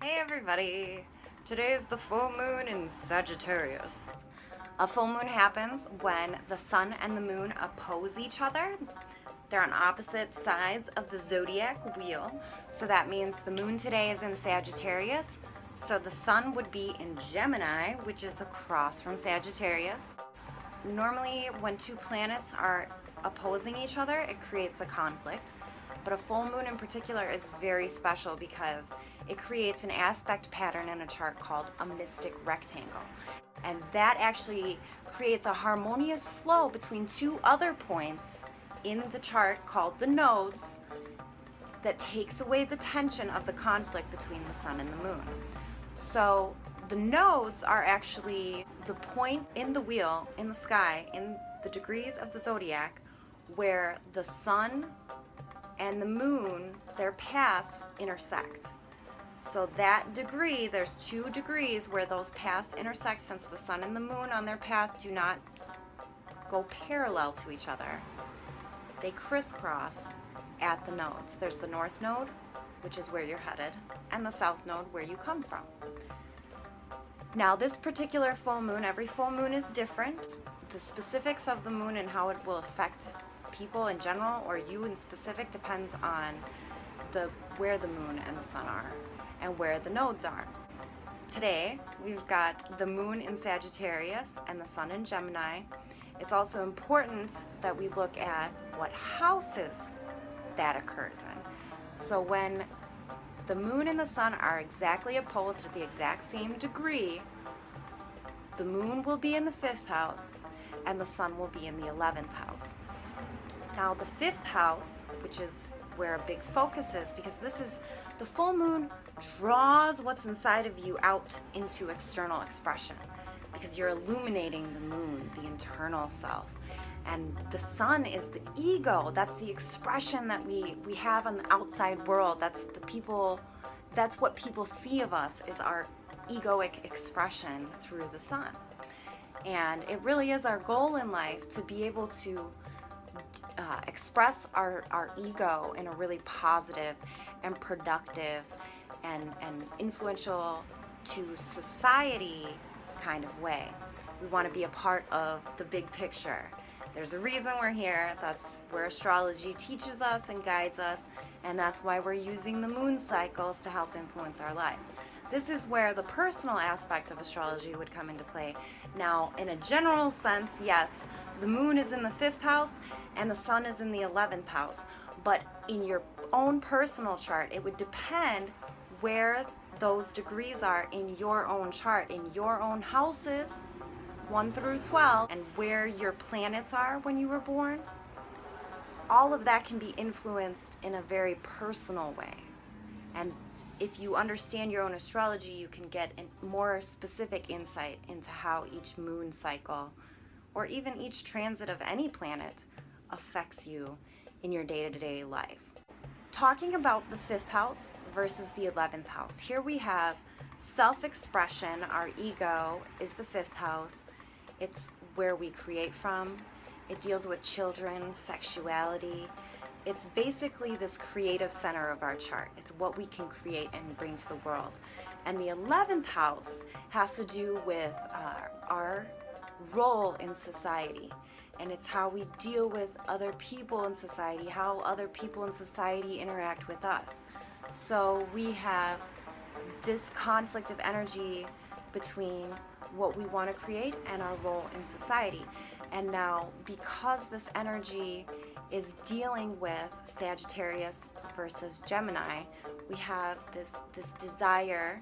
Hey everybody! Today is the full moon in Sagittarius. A full moon happens when the sun and the moon oppose each other. They're on opposite sides of the zodiac wheel. So that means the moon today is in Sagittarius. So the sun would be in Gemini, which is across from Sagittarius. Normally, when two planets are opposing each other, it creates a conflict. But a full moon in particular is very special because it creates an aspect pattern in a chart called a mystic rectangle. And that actually creates a harmonious flow between two other points in the chart called the nodes that takes away the tension of the conflict between the sun and the moon. So the nodes are actually the point in the wheel, in the sky, in the degrees of the zodiac, where the sun and the moon, their paths intersect. So that degree, there's 2 degrees where those paths intersect, since the sun and the moon on their path do not go parallel to each other. They crisscross at the nodes. There's the north node, which is where you're headed, and the south node, where you come from. Now this particular full moon, every full moon is different. The specifics of the moon and how it will affect people in general or you in specific depends on where the moon and the sun are and where the nodes are. Today we've got the moon in Sagittarius and the sun in Gemini. It's also important that we look at what houses that occurs in. So when the moon and the sun are exactly opposed at the exact same degree, the moon will be in the 5th house and the sun will be in the 11th house. Now the 5th house, which is where a big focus is, because this is the full moon, draws what's inside of you out into external expression, because you're illuminating the moon, the internal self. And the sun is the ego. That's the expression that we have on the outside world. That's what people see of us, is our egoic expression through the sun. And it really is our goal in life to be able to express our ego in a really positive and productive and influential to society kind of way. We want to be a part of the big picture. There's a reason we're here. That's where astrology teaches us and guides us, and that's why we're using the moon cycles to help influence our lives. This is where the personal aspect of astrology would come into play. Now, in a general sense, yes, the moon is in the 5th house and the sun is in the 11th house. But in your own personal chart, it would depend where those degrees are in your own chart, in your own houses, 1 through 12, and where your planets are when you were born. All of that can be influenced in a very personal way. And if you understand your own astrology, you can get a more specific insight into how each moon cycle or even each transit of any planet affects you in your day-to-day life. Talking about the 5th house versus the 11th house, here we have self-expression. Our ego is the 5th house. It's where we create from. It deals with children, sexuality. It's basically this creative center of our chart. It's what we can create and bring to the world. And the 11th house has to do with our role in society. And it's how we deal with other people in society, how other people in society interact with us. So we have this conflict of energy between what we want to create and our role in society. And now, because this energy is dealing with Sagittarius versus Gemini, we have this desire,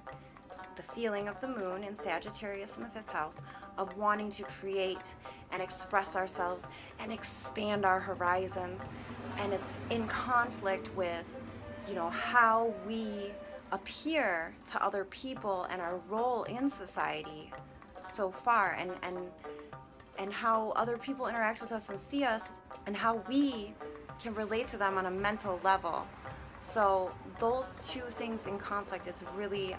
the feeling of the moon in Sagittarius in the 5th house, of wanting to create and express ourselves and expand our horizons. And it's in conflict with, how we appear to other people and our role in society so far, and how other people interact with us and see us, and how we can relate to them on a mental level. So those 2 things in conflict, it's really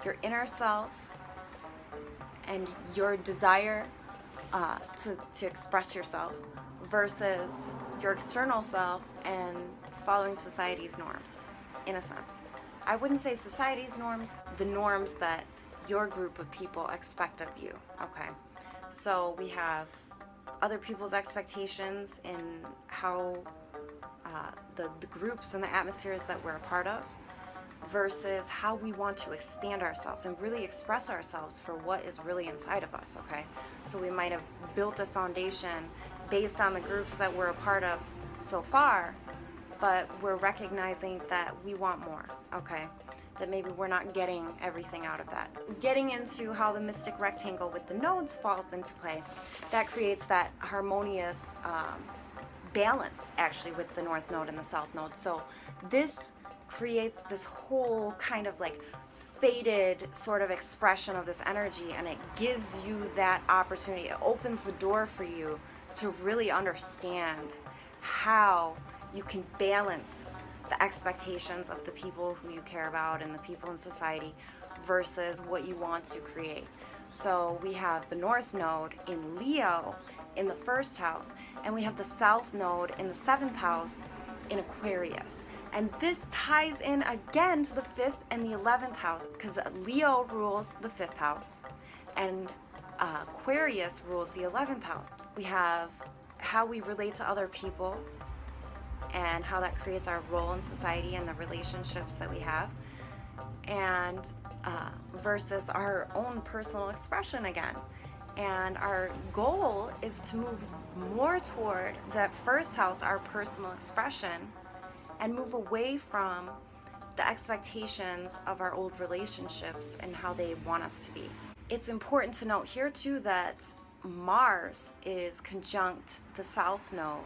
your inner self and your desire to express yourself versus your external self and following society's norms, in a sense. I wouldn't say society's norms, the norms that your group of people expect of you. Okay, so we have other people's expectations in how the groups and the atmospheres that we're a part of versus how we want to expand ourselves and really express ourselves for what is really inside of us. Okay, so we might have built a foundation based on the groups that we're a part of so far, but we're recognizing that we want more. Okay, that maybe we're not getting everything out of that. Getting into how the mystic rectangle with the nodes falls into play, that creates that harmonious balance actually with the north node and the south node. So this creates this whole kind of like faded sort of expression of this energy, and it gives you that opportunity. It opens the door for you to really understand how you can balance the expectations of the people who you care about and the people in society versus what you want to create. So we have the North Node in Leo in the first house, and we have the South Node in the 7th house in Aquarius. And this ties in again to the 5th and the 11th house, because Leo rules the 5th house and Aquarius rules the 11th house. We have how we relate to other people and how that creates our role in society and the relationships that we have, and versus our own personal expression again. And our goal is to move more toward that first house, our personal expression, and move away from the expectations of our old relationships and how they want us to be. It's important to note here too that Mars is conjunct the South Node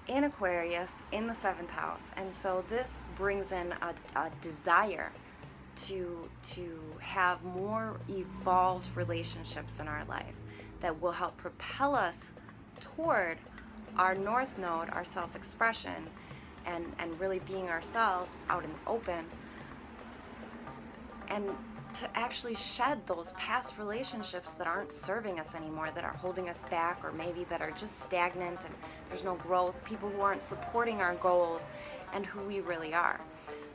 in Aquarius in the 7th house, and so this brings in a desire to have more evolved relationships in our life that will help propel us toward our North Node, our self-expression, and really being ourselves out in the open, and to actually shed those past relationships that aren't serving us anymore, that are holding us back, or maybe that are just stagnant and there's no growth, people who aren't supporting our goals and who we really are.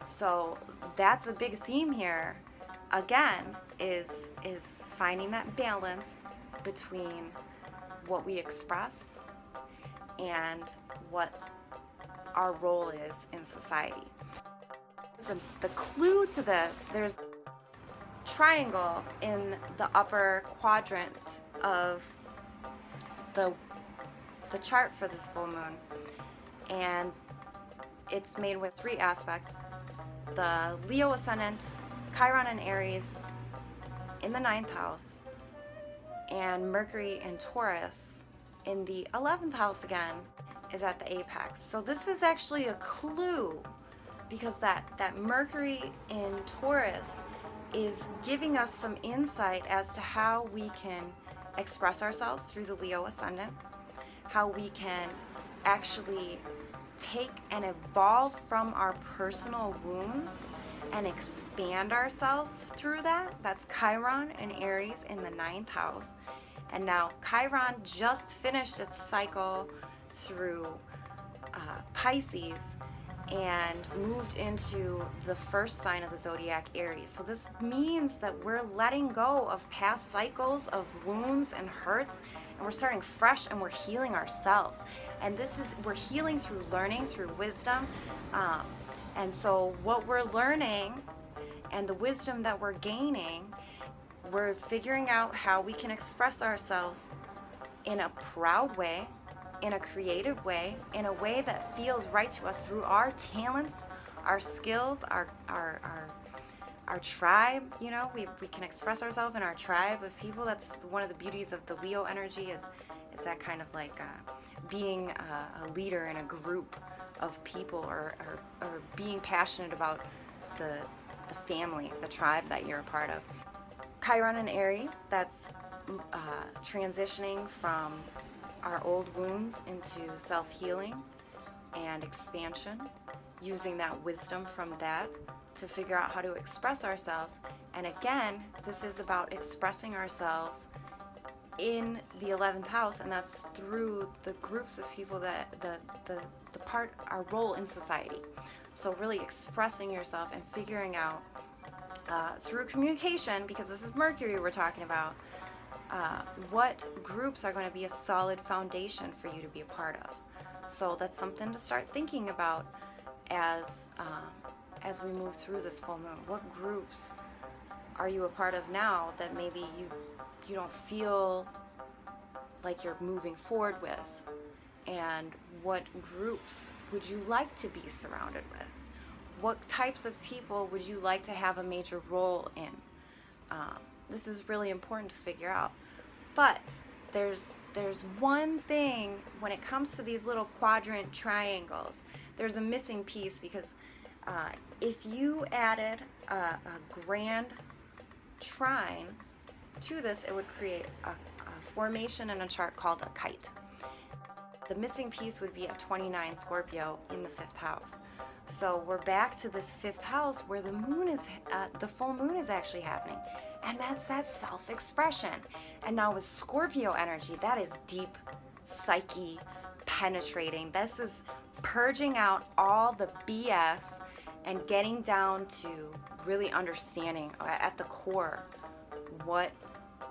So that's a big theme here, again, is finding that balance between what we express and what our role is in society. The clue to this, there's triangle in the upper quadrant of the chart for this full moon, and it's made with 3 aspects: the Leo ascendant, Chiron and Aries in the 9th house, and Mercury and Taurus in the 11th house again is at the apex. So this is actually a clue, because that Mercury in Taurus is giving us some insight as to how we can express ourselves through the Leo ascendant, how we can actually take and evolve from our personal wounds and expand ourselves through that. That's Chiron and Aries in the 9th house. And now Chiron just finished its cycle through Pisces and moved into the first sign of the zodiac, Aries. So this means that we're letting go of past cycles of wounds and hurts, and we're starting fresh, and we're healing ourselves. And we're healing through learning, through wisdom. And so what we're learning and the wisdom that we're gaining, we're figuring out how we can express ourselves in a proud way, in a creative way, in a way that feels right to us through our talents, our skills, our tribe. You know, we can express ourselves in our tribe of people. That's one of the beauties of the Leo energy, is that kind of like being a leader in a group of people, or being passionate about the family, the tribe that you're a part of. Chiron and Aries, that's transitioning from our old wounds into self-healing and expansion, using that wisdom from that to figure out how to express ourselves. And again, this is about expressing ourselves in the 11th house, and that's through the groups of people that the part, our role in society. So really expressing yourself and figuring out through communication, because this is Mercury we're talking about, what groups are going to be a solid foundation for you to be a part of. So that's something to start thinking about as we move through this full moon. What groups are you a part of now that maybe you don't feel like you're moving forward with? And what groups would you like to be surrounded with? What types of people would you like to have a major role in? This is really important to figure out. But there's one thing when it comes to these little quadrant triangles. There's a missing piece, because if you added a grand trine to this, it would create a formation in a chart called a kite. The missing piece would be a 29 Scorpio in the 5th house. So we're back to this 5th house where the moon is, the full moon is actually happening. And that's that self-expression. And now with Scorpio energy, that is deep psyche penetrating. This is purging out all the BS and getting down to really understanding at the core what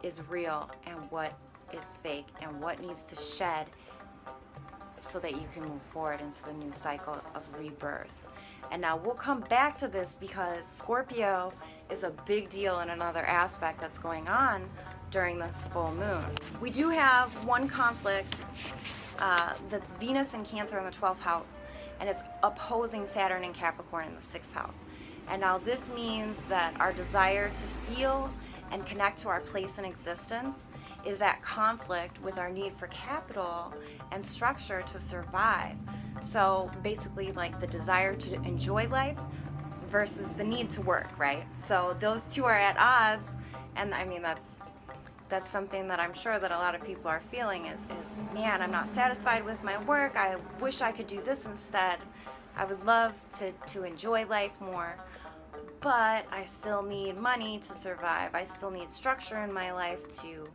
is real and what is fake and what needs to shed so that you can move forward into the new cycle of rebirth. And now we'll come back to this because Scorpio is a big deal in another aspect that's going on during this full moon. We do have one conflict that's Venus in Cancer in the 12th house, and it's opposing Saturn in Capricorn in the 6th house. And now this means that our desire to feel and connect to our place in existence is at conflict with our need for capital and structure to survive. So basically, like the desire to enjoy life versus the need to work, right? So those two are at odds, and I mean that's something that I'm sure that a lot of people are feeling is man, I'm not satisfied with my work. I wish I could do this instead. I would love to enjoy life more, but I still need money to survive. I still need structure in my life to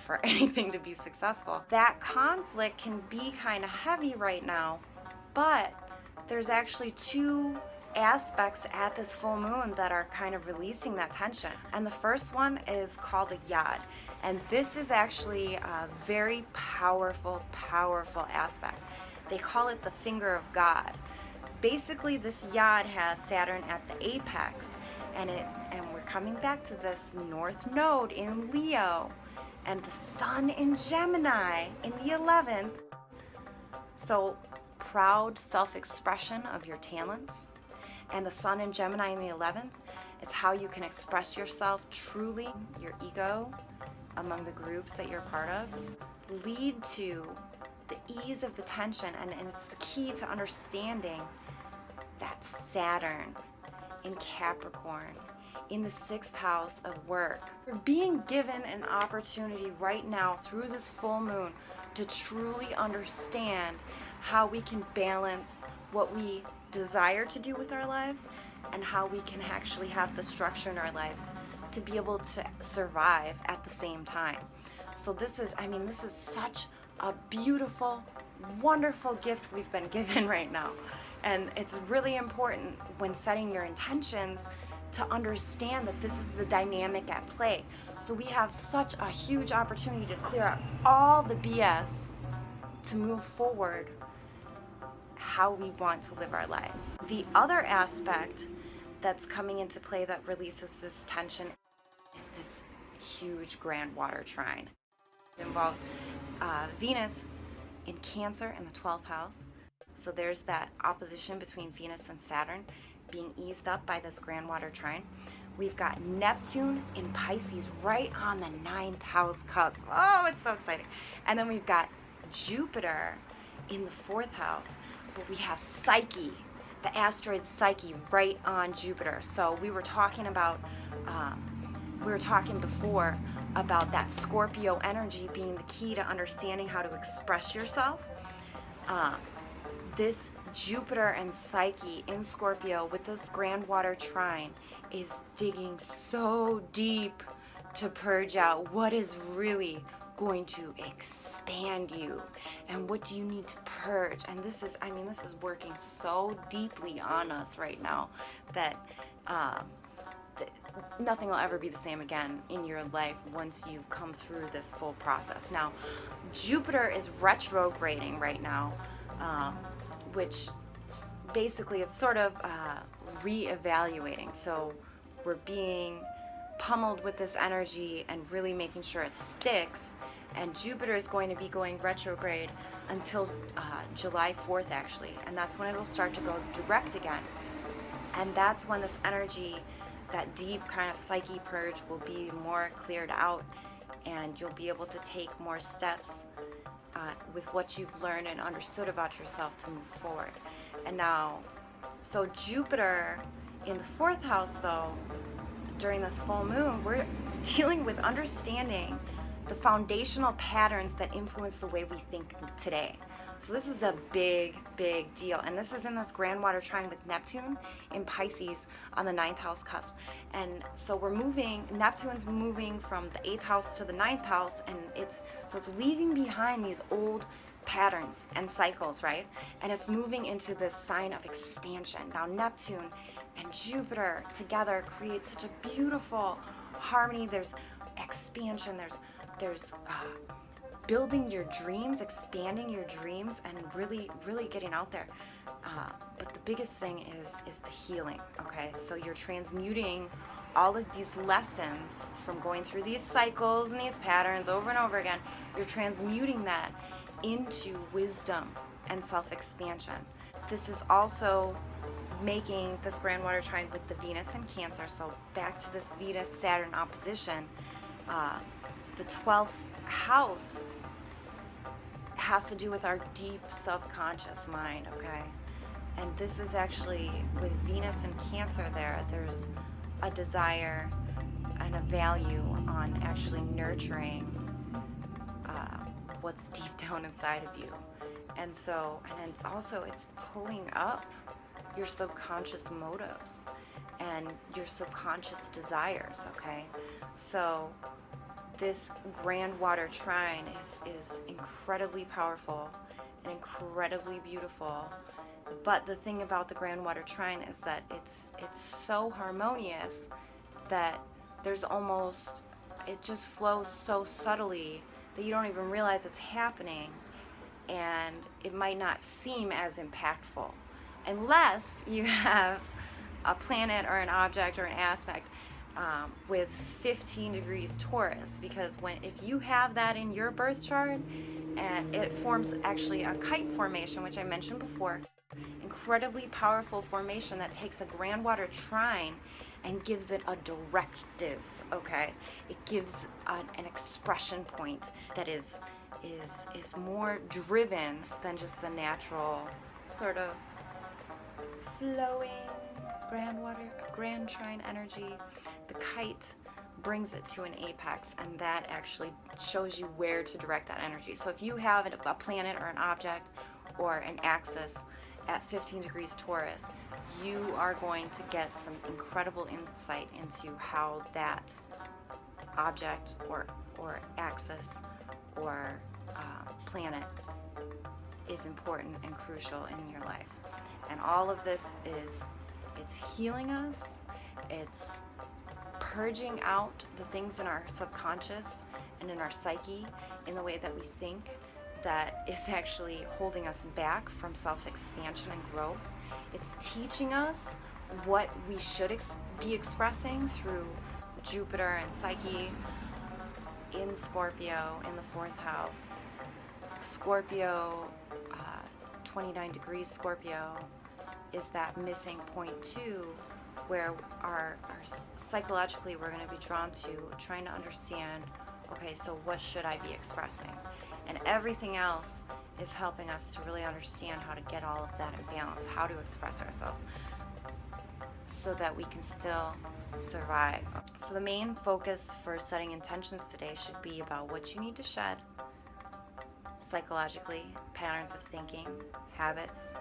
for anything to be successful. That conflict can be kind of heavy right now, but there's actually two aspects at this full moon that are kind of releasing that tension. And the first one is called a yod. And this is actually a very powerful aspect. They call it the finger of God. Basically, this yod has Saturn at the apex, and we're coming back to this north node in Leo, and the sun in Gemini in the 11th. So proud self-expression of your talents, and the sun in Gemini in the 11th, it's how you can express yourself truly, your ego among the groups that you're part of, lead to the ease of the tension, and it's the key to understanding that Saturn in Capricorn in the 6th house of work. We're being given an opportunity right now through this full moon to truly understand how we can balance what we desire to do with our lives and how we can actually have the structure in our lives to be able to survive at the same time. So this is such a beautiful, wonderful gift we've been given right now. And it's really important when setting your intentions to understand that this is the dynamic at play. So we have such a huge opportunity to clear out all the BS to move forward how we want to live our lives. The other aspect that's coming into play that releases this tension is this huge grand water trine. It involves Venus in Cancer in the 12th house. So there's that opposition between Venus and Saturn being eased up by this grand water trine. We've got Neptune in Pisces right on the 9th house cusp. Oh, it's so exciting. And then we've got Jupiter in the 4th house, but we have Psyche, the asteroid Psyche, right on Jupiter. So we were talking before about that Scorpio energy being the key to understanding how to express yourself. This Jupiter and Psyche in Scorpio with this grand water trine is digging so deep to purge out what is really going to expand you, and what do you need to purge. And this is, I mean, this is working so deeply on us right now that nothing will ever be the same again in your life once you've come through this full process. Now, Jupiter is retrograding right now, which basically it's sort of reevaluating. So we're being pummeled with this energy and really making sure it sticks. And Jupiter is going to be going retrograde until July 4th, actually. And that's when it'll start to go direct again. And that's when this energy, that deep kind of psyche purge, will be more cleared out. And you'll be able to take more steps with what you've learned and understood about yourself to move forward. And now, so Jupiter in the 4th house, though, during this full moon, we're dealing with understanding the foundational patterns that influence the way we think today. So this is a big, big deal. And this is in this grand water trine with Neptune in Pisces on the 9th house cusp. And so we're moving, Neptune's moving from the 8th house to the 9th house, and it's leaving behind these old patterns and cycles, right? And it's moving into this sign of expansion. Now Neptune and Jupiter together create such a beautiful harmony. There's expansion, there's building your dreams, expanding your dreams, and really, really getting out there. But the biggest thing is the healing, okay? So you're transmuting all of these lessons from going through these cycles and these patterns over and over again. You're transmuting that into wisdom and self-expansion. This is also making this grand water trine with the Venus in Cancer. So back to this Venus-Saturn opposition. The 12th house has to do with our deep subconscious mind, okay? And this is actually, with Venus and Cancer there's a desire and a value on actually nurturing what's deep down inside of you. And so, and it's also, it's pulling up your subconscious motives and your subconscious desires, okay? So this grand water trine is incredibly powerful and incredibly beautiful. But the thing about the grand water trine is that it's so harmonious that there's almost, it just flows so subtly that you don't even realize it's happening, and it might not seem as impactful unless you have a planet or an object or an aspect with 15 degrees Taurus, because if you have that in your birth chart, and it forms actually a kite formation, which I mentioned before, incredibly powerful formation that takes a grand water trine and gives it a directive, okay? It gives an expression point that is more driven than just the natural sort of flowing grand trine energy. The kite brings it to an apex, and that actually shows you where to direct that energy. So if you have a planet or an object or an axis at 15 degrees Taurus, you are going to get some incredible insight into how that object or axis or planet is important and crucial in your life. And all of this it's healing us, it's purging out the things in our subconscious and in our psyche, in the way that we think, that is actually holding us back from self-expansion and growth. It's teaching us what we should be expressing through Jupiter and Psyche in Scorpio in the 4th house. Scorpio, 29 degrees Scorpio is that missing point too, where our psychologically we're going to be drawn to trying to understand, okay, so what should I be expressing? And everything else is helping us to really understand how to get all of that in balance, how to express ourselves so that we can still survive. So the main focus for setting intentions today should be about what you need to shed psychologically, patterns of thinking, habits,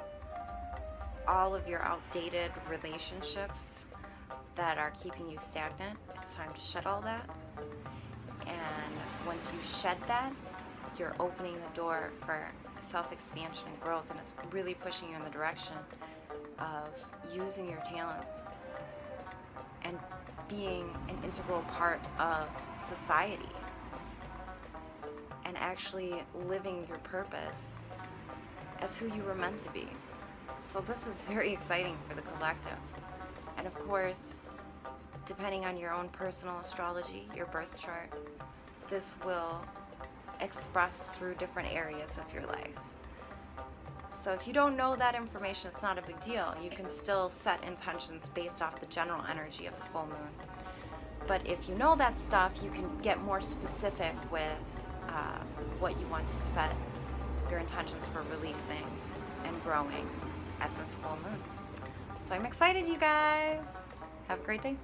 all of your outdated relationships that are keeping you stagnant, it's time to shed all that. And once you shed that, you're opening the door for self-expansion and growth, and it's really pushing you in the direction of using your talents and being an integral part of society and actually living your purpose as who you were meant to be. So this is very exciting for the collective. And of course, depending on your own personal astrology, your birth chart, this will express through different areas of your life. So if you don't know that information, it's not a big deal. You can still set intentions based off the general energy of the full moon. But if you know that stuff, you can get more specific with what you want to set your intentions for releasing and growing at this full moon. So I'm excited, you guys. Have a great day.